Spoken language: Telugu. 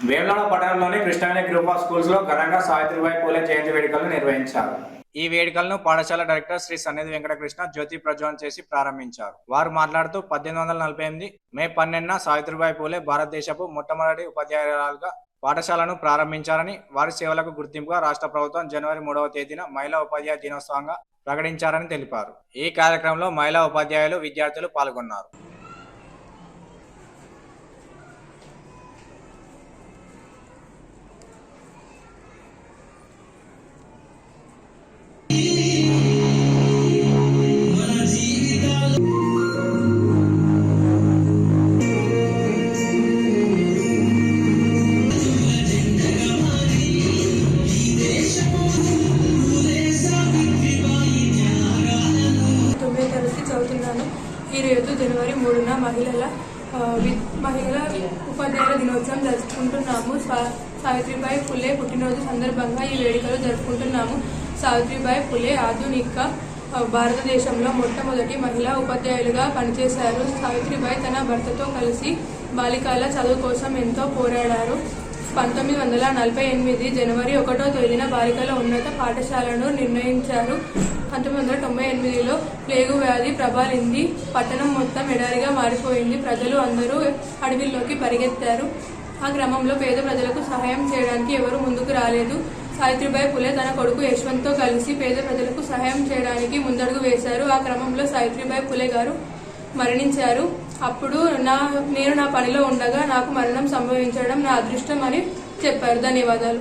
వేములవాడ పట్టణంలోని కృష్ణవేణి గ్రూప్ ఆఫ్ స్కూల్స్ లో ఘనంగా సావిత్రిబాయి పూలే జయంతి వేడుకలను నిర్వహించారు. ఈ వేడుకలను పాఠశాల డైరెక్టర్ శ్రీ సన్నిధి వెంకటకృష్ణ జ్యోతి ప్రజ్వలన చేసి ప్రారంభించారు. వారు మాట్లాడుతూ 1848 మే 12న సావిత్రిబాయి పూలే భారతదేశపు మొట్టమొదటి ఉపాధ్యాయురాలుగా పాఠశాలను ప్రారంభించారని, వారి సేవలకు గుర్తింపుగా రాష్ట్ర ప్రభుత్వం జనవరి 3వ తేదీన మహిళా ఉపాధ్యాయ దినోత్సవంగా ప్రకటించారని తెలిపారు. ఈ కార్యక్రమంలో మహిళా ఉపాధ్యాయులు, విద్యార్థులు పాల్గొన్నారు. చదువుతున్నాను. ఈరోజు జనవరి 3న మహిళల ఉపాధ్యాయుల దినోత్సవం జరుపుకుంటున్నాము. సావిత్రిబాయి పూలే పుట్టినరోజు సందర్భంగా ఈ వేడుకలు జరుపుకుంటున్నాము. సావిత్రిబాయి పూలే ఆధునిక భారతదేశంలో మొట్టమొదటి మహిళా ఉపాధ్యాయులుగా పనిచేశారు. సావిత్రిబాయి తన భర్తతో కలిసి బాలికల చదువు కోసం ఎంతో పోరాడారు. 1948 జనవరి 1వ తేదీన బాలికల ఉన్నత పాఠశాలను నిర్ణయించారు. 1998లో ప్లేగు వ్యాధి ప్రబలింది. పట్టణం మొత్తం ఎడారిగా మారిపోయింది. ప్రజలు అందరూ అడవిల్లోకి పరిగెత్తారు. ఆ క్రమంలో పేద ప్రజలకు సహాయం చేయడానికి ఎవరు ముందుకు రాలేదు. సావిత్రిబాయి పూలే తన కొడుకు యశ్వంత్తో కలిసి పేద ప్రజలకు సహాయం చేయడానికి ముందడుగు వేశారు. ఆ క్రమంలో సావిత్రిబాయి పూలే గారు మరణించారు. అప్పుడు నేను నా పనిలో ఉండగా నాకు మరణం సంభవించడం నా అదృష్టం అని చెప్పారు. ధన్యవాదాలు.